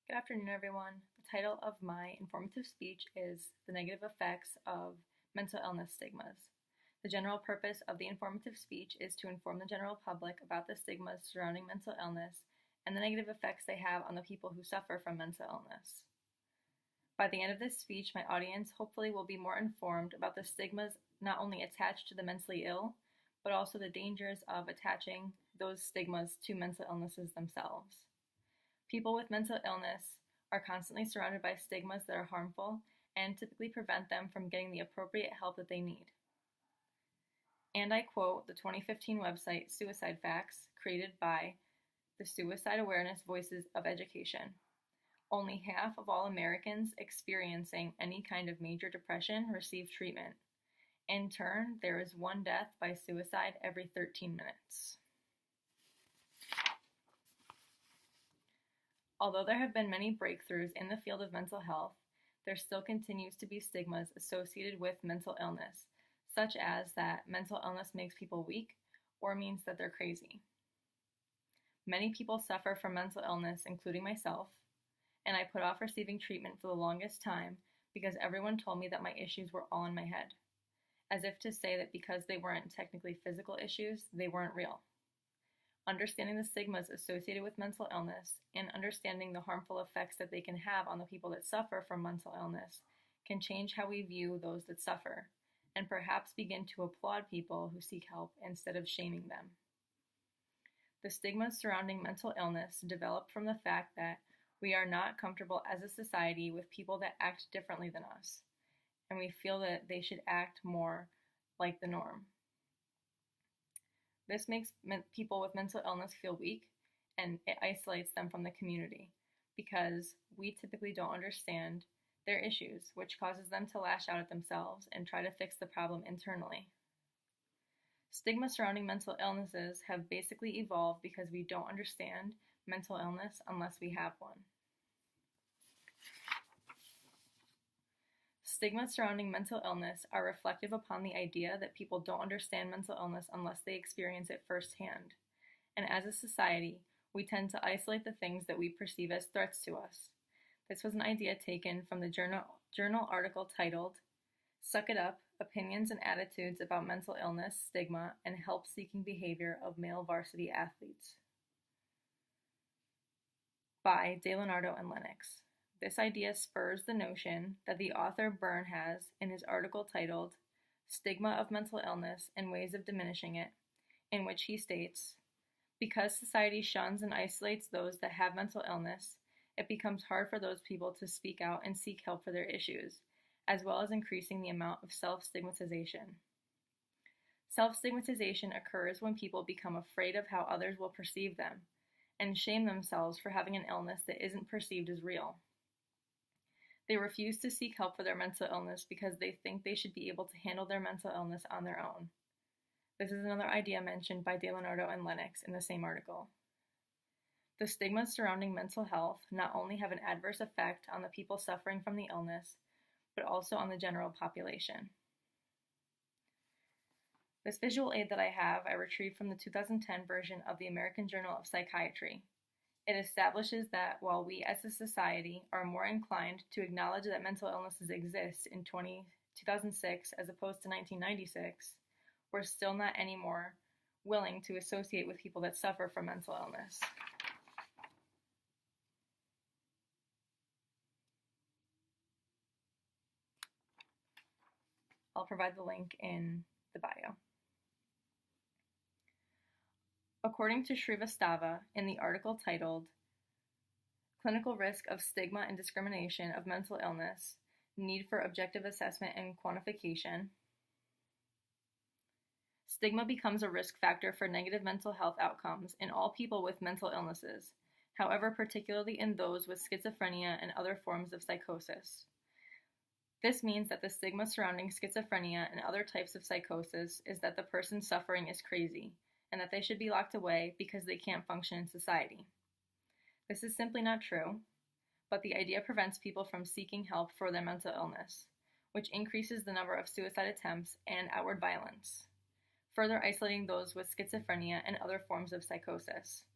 Good afternoon, everyone. The title of my informative speech is The Negative Effects of Mental Illness Stigmas. The general purpose of the informative speech is to inform the general public about the stigmas surrounding mental illness and the negative effects they have on the people who suffer from mental illness. By the end of this speech, my audience hopefully will be more informed about the stigmas not only attached to the mentally ill, but also the dangers of attaching those stigmas to mental illnesses themselves. People with mental illness are constantly surrounded by stigmas that are harmful and typically prevent them from getting the appropriate help that they need. And I quote the 2015 website Suicide Facts, created by the Suicide Awareness Voices of Education. Only half of all Americans experiencing any kind of major depression receive treatment. In turn, there is one death by suicide every 13 minutes. Although there have been many breakthroughs in the field of mental health, there still continues to be stigmas associated with mental illness, such as that mental illness makes people weak or means that they're crazy. Many people suffer from mental illness, including myself, and I put off receiving treatment for the longest time because everyone told me that my issues were all in my head, as if to say that because they weren't technically physical issues, they weren't real. Understanding the stigmas associated with mental illness and understanding the harmful effects that they can have on the people that suffer from mental illness can change how we view those that suffer, and perhaps begin to applaud people who seek help instead of shaming them. The stigmas surrounding mental illness develop from the fact that we are not comfortable as a society with people that act differently than us, and we feel that they should act more like the norm. This makes people with mental illness feel weak, and it isolates them from the community because we typically don't understand their issues, which causes them to lash out at themselves and try to fix the problem internally. Stigma surrounding mental illnesses have basically evolved because we don't understand mental illness unless we have one. Stigmas surrounding mental illness are reflective upon the idea that people don't understand mental illness unless they experience it firsthand. And as a society, we tend to isolate the things that we perceive as threats to us. This was an idea taken from the journal article titled, "Suck It Up, Opinions and Attitudes About Mental Illness, Stigma, and Help-Seeking Behavior of Male Varsity Athletes" by DeLeonardo and Lennox. This idea spurs the notion that the author Byrne has in his article titled "Stigma of Mental Illness and Ways of Diminishing It," in which he states, "Because society shuns and isolates those that have mental illness, it becomes hard for those people to speak out and seek help for their issues, as well as increasing the amount of self-stigmatization. Self-stigmatization occurs when people become afraid of how others will perceive them, and shame themselves for having an illness that isn't perceived as real. They refuse to seek help for their mental illness because they think they should be able to handle their mental illness on their own." This is another idea mentioned by DeLeonardo and Lennox in the same article. The stigmas surrounding mental health not only have an adverse effect on the people suffering from the illness, but also on the general population. This visual aid that I have, I retrieved from the 2010 version of the American Journal of Psychiatry. It establishes that while we as a society are more inclined to acknowledge that mental illnesses exist in 2006 as opposed to 1996, we're still not any more willing to associate with people that suffer from mental illness. I'll provide the link in the bio. According to Shrivastava, in the article titled "Clinical Risk of Stigma and Discrimination of Mental Illness, Need for Objective Assessment and Quantification," stigma becomes a risk factor for negative mental health outcomes in all people with mental illnesses, however, particularly in those with schizophrenia and other forms of psychosis. This means that the stigma surrounding schizophrenia and other types of psychosis is that the person suffering is crazy, and that they should be locked away because they can't function in society. This is simply not true, but the idea prevents people from seeking help for their mental illness, which increases the number of suicide attempts and outward violence, further isolating those with schizophrenia and other forms of psychosis.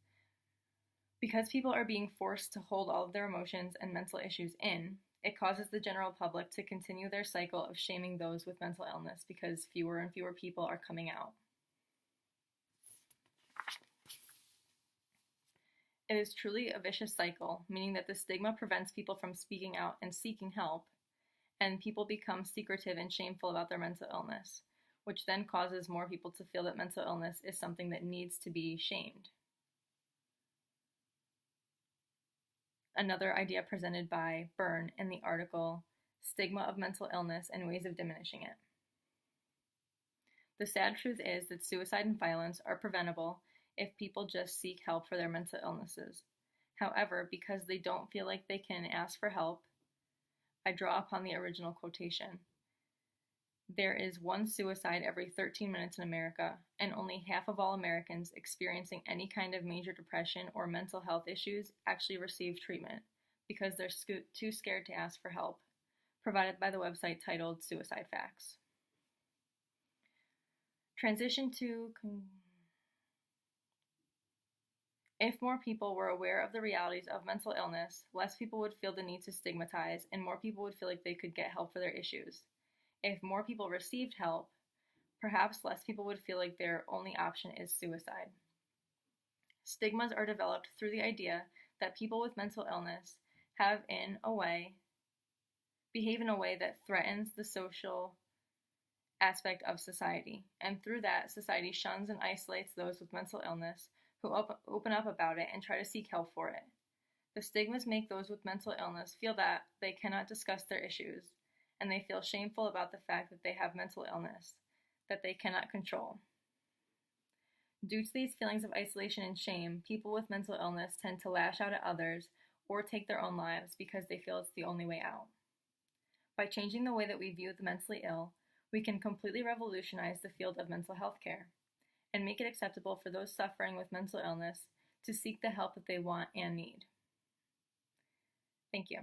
Because people are being forced to hold all of their emotions and mental issues in, it causes the general public to continue their cycle of shaming those with mental illness because fewer and fewer people are coming out. It is truly a vicious cycle, meaning that the stigma prevents people from speaking out and seeking help, and people become secretive and shameful about their mental illness, which then causes more people to feel that mental illness is something that needs to be shamed. Another idea presented by Byrne in the article, Stigma of Mental Illness and Ways of Diminishing It. The sad truth is that suicide and violence are preventable if people just seek help for their mental illnesses. However, because they don't feel like they can ask for help, I draw upon the original quotation. There is one suicide every 13 minutes in America, and only half of all Americans experiencing any kind of major depression or mental health issues actually receive treatment because they're too scared to ask for help, provided by the website titled Suicide Facts. Transition to If more people were aware of the realities of mental illness, less people would feel the need to stigmatize, and more people would feel like they could get help for their issues. If more people received help, perhaps less people would feel like their only option is suicide. Stigmas are developed through the idea that people with mental illness behave in a way that threatens the social aspect of society, and through that, society shuns and isolates those with mental illness who open up about it and try to seek help for it. The stigmas make those with mental illness feel that they cannot discuss their issues, and they feel shameful about the fact that they have mental illness that they cannot control. Due to these feelings of isolation and shame, people with mental illness tend to lash out at others or take their own lives because they feel it's the only way out. By changing the way that we view the mentally ill, we can completely revolutionize the field of mental health care and make it acceptable for those suffering with mental illness to seek the help that they want and need. Thank you.